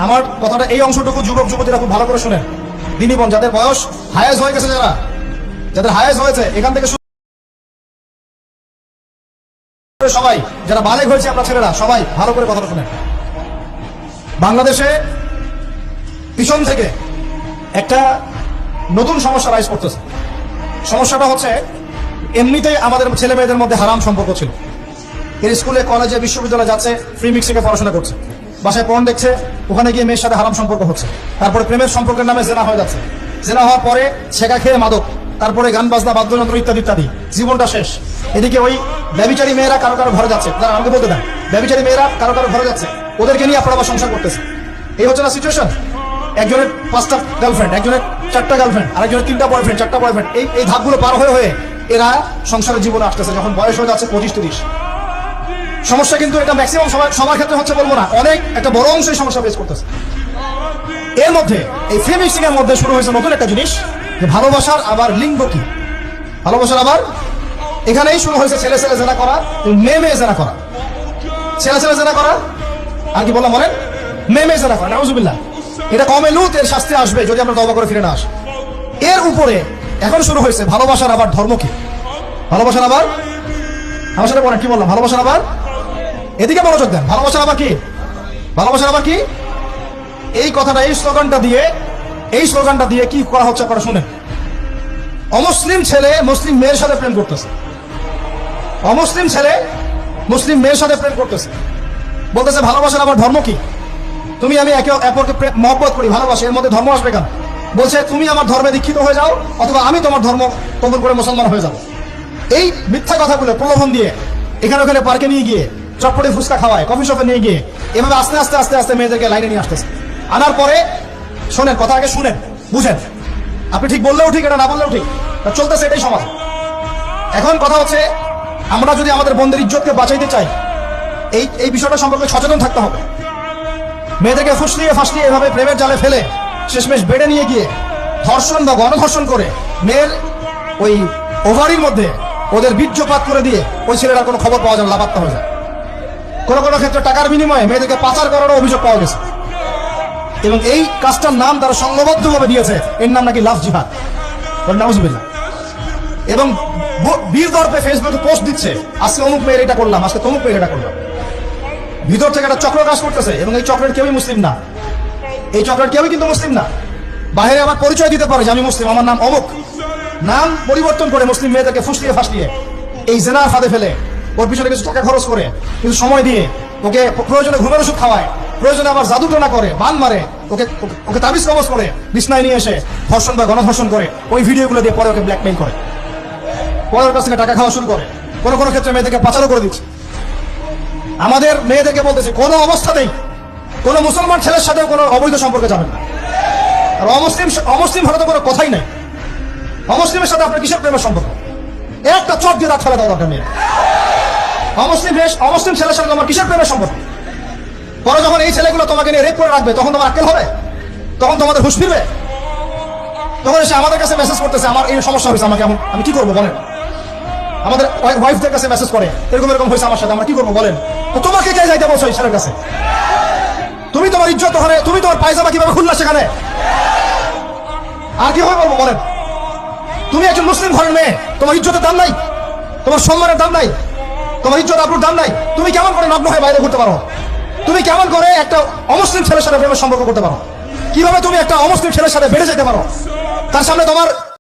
আমার কথাটা এই অংশটুকু যুবক যুবতীরা খুব ভালো করে শুনেন। দিনী বোন যাদের বয়স হায়েজ হয়ে গেছে, যাদের হায়েজ হয়েছে, এখান থেকে সবাই যারা বালেগ হয়েছে আমরা ছেলেরা সবাই ভালো করে কথাটা শুনেন। বাংলাদেশে পিছন থেকে একটা নতুন সমস্যা রাইজ করতেছে। সমস্যাটা হচ্ছে এমনিতেই আমাদের ছেলে মেয়েদের মধ্যে হারাম সম্পর্ক ছিল। এর স্কুলে কলেজে বিশ্ববিদ্যালয়ে যাচ্ছে, ফ্রি মিক্সিং এ পড়াশোনা করছে, বাসায় পর্ন দেখছে, ওখানে গিয়ে মেয়ের সাথে হারাম সম্পর্ক হচ্ছে, তারপরে প্রেমের সম্পর্কের নামে জেনা হয়ে যাচ্ছে, জেনা হওয়ার পরে ছেঁকা খেয়ে মাদক, তারপরে গান বাজনা বাদ্যযন্ত্র ইত্যাদি ইত্যাদি, জীবনটা শেষ। এদিকে ওই ব্যভিচারী মেয়েরা কারো কারো ঘরে যাচ্ছে, তারা আমাকে বলতে দেন, ব্যভিচারী মেয়েরা কারো কারো ঘরে যাচ্ছে, ওদেরকে নিয়ে আপনারা আবার সংসার করতেছে। এই হচ্ছে না সিচুয়েশন। একজনের 5টা গার্লফ্রেন্ড, একজনের 4টা গার্লফ্রেন্ড, আরেকজনের 3টা বয়ফ্রেন্ড, 4টা বয়ফ্রেন্ড, এই ধাপগুলো পার হয়ে হয়ে এরা সংসারের জীবনে আসতেছে যখন বয়স হয়ে যাচ্ছে 25-30। সমস্যা কিন্তু এটা ম্যাক্সিমাম সবার ক্ষেত্রে হচ্ছে বলবো না, অনেক একটা বড় অংশ এই সমস্যা ফেস করতেছে। এর মধ্যে এই ফ্রি মিক্সিং এর মধ্যে শুরু হয়েছে নতুন একটা জিনিস, যে ভালোবাসার আবার লিঙ্গ কি, ভালোবাসার আবার এখানেই শুরু হয়েছে ছেলে ছেলে জেনা করা, মেয়ে মেয়ে জেনা করা, ছেলে ছেলে জেনা করা, আর কি বললাম বলেন, মেয়ে মেয়ে জেনা করা। নাউজুবিল্লাহ। এটা কমে লুত, এর শাস্তি আসবে যদি আমরা তওবা করে ফিরে না আসি। এর উপরে এখন শুরু হয়েছে ভালোবাসার আবার ধর্ম কি, ভালোবাসার আবার, আমার সাথে বলেন কি বললাম, ভালোবাসার আবার, এদিকে মনোযোগ দেন, ভালোবাসার আবার কি, ভালোবাসার আবার কি, এই কথাটা এই স্লোগানটা দিয়ে কি করা হচ্ছে আপনারা শুনেন। অমুসলিম ছেলে মুসলিম মেয়ের সাথে প্রেম করতেছে, অমুসলিম ছেলে মুসলিম মেয়ের সাথে প্রেম করতেছে, বলতেছে ভালোবাসার আবার ধর্ম কি, তুমি আমি একে অপরকে মহব্বত করি, ভালোবাসি, এর মধ্যে ধর্ম আসবে কেন? বলছে তুমি আমার ধর্মে দীক্ষিত হয়ে যাও, অথবা আমি তোমার ধর্ম কবুল করে মুসলমান হয়ে যাবো। এই মিথ্যা কথাগুলো প্রলোভন দিয়ে এখানে ওখানে পার্কে নিয়ে গিয়ে চটপটে ফুচকা খাওয়ায়, কফি শপে নিয়ে গিয়ে এভাবে আস্তে আস্তে আস্তে আস্তে মেয়েদেরকে লাইনে নিয়ে আসতেছে। আনার পরে শোনেন, কথা আগে শুনেন, বুঝেন। আপনি ঠিক বললেও ঠিক, এটা না বললেও ঠিক, চলতেছে এটাই সমাজ। এখন কথা হচ্ছে, আমরা যদি আমাদের বোনদের ইজ্জতকে বাঁচাইতে চাই, এই বিষয়টা সম্পর্কে সচেতন থাকতে হবে। মেয়েদেরকে ফুসলিয়ে ফাসলিয়ে এভাবে প্রেমের জালে ফেলে শেষমেশ বেড়ে নিয়ে গিয়ে ধর্ষণ বা গণধর্ষণ করে মেয়ের ওই ওভারির মধ্যে ওদের বীর্যপাত করে দিয়ে ওই ছেলেটার কোনো খবর পাওয়া যায় না, লাপাত্তা হয়ে যায়। কোনো কোনো ক্ষেত্রে টাকার বিনিময়ে মেয়েদেরকে পাচার করারও অভিযোগ পাওয়া গেছে। এবং এই কাজটার নাম তারা সংঘবদ্ধভাবে দিয়েছে, এর নাম নাকি লাভ জিহাদ। নাউজুবিল্লাহ। এবং বীর দর্পে ফেসবুকে পোস্ট দিচ্ছে, আজকে অমুক মেয়ের এটা করলাম, আজকে তমুক মেয়ের এটা করলাম। ভিতর থেকে একটা চক্র কাজ করতেছে, এবং এই চক্রের কেউই মুসলিম না, এই চক্রের কেউই কিন্তু মুসলিম না। বাইরে আমার পরিচয় দিতে পারে যে আমি মুসলিম, আমার নাম অমুক, নাম পরিবর্তন করে মুসলিম মেয়েদেরকে ফুসলিয়ে ফাসলিয়ে এই জেনার ফাঁদে ফেলে ওর পিছনে কিছু টাকা খরচ করে, কিছু সময় দিয়ে ওকে প্রয়োজনে ঘুমের ওষুধ খাওয়ায়, প্রয়োজনে আবার জাদু টোনা করে, বান মারে, ওকে তাবিজ কবজ করে বিছনায় নিয়ে এসে ধর্ষণ বা গণধর্ষণ করে ওই ভিডিওগুলো দিয়ে পরে ওকে ব্ল্যাকমেইল করে, পরে ওর কাছ থেকে টাকা খাওয়া শুরু করে, কোনো কোনো ক্ষেত্রে মেয়েদেরকে পাচারও করে দিচ্ছে। আমাদের মেয়েদেরকে বলতেছে কোনো অবস্থাতেই কোনো মুসলমান ছেলের সাথে কোনো অবৈধ সম্পর্কে যাবেন না। আর অমুসলিম হলে তো কোনো কথাই নাই। অমুসলিমের সাথে আপনার কিসের প্রেমের সম্পর্ক? একটা চট দিয়ে দাঁত ফেলে দেওয়া দরকার মেয়ে। অমুসলিম ছেলের সাথে তোমার কিসের প্রেমের সম্পর্ক? পরে যখন এই ছেলেগুলো তোমাকে নিয়ে রেপ করে রাখবে, তখন তোমার আক্কেল হবে, তখন তোমাদের হুঁশ ফিরবে। তখন এসে আমাদের কাছে মেসেজ করতেছে, আমার এই সমস্যা হয়েছে, আমাকে আমি কি করবো বলেন? আমাদের ওয়াইফদের কাছে মেসেজ করে, এরকম এরকম হয়েছে আমার সাথে, আমরা কি করবো বলেন? তো তোমাকে কে যাইতে বলছো ঈশ্বরের কাছে? তুমি তোমার ইজ্জত ওখানে, তুমি তোমার পায়জামা কিভাবে খুললা সেখানে? আর কি হবে বলবো বলেন? তুমি একজন মুসলিম ঘরের মেয়ে, তোমার ইজ্জতের দাম নাই, তোমার সম্মানের দাম নাই, তোমার ইজ্জত আবরুর দাম নাই। তুমি কেমন করে নগ্ন হয়ে বাইরে ঘুরতে পারো? তুমি কেমন করে একটা অমুসলিম ছেলের সাথে প্রেমের সম্পর্ক করতে পারো? কিভাবে তুমি একটা অমুসলিম ছেলের সাথে বেড়ে যেতে পারো? তার সামনে তোমার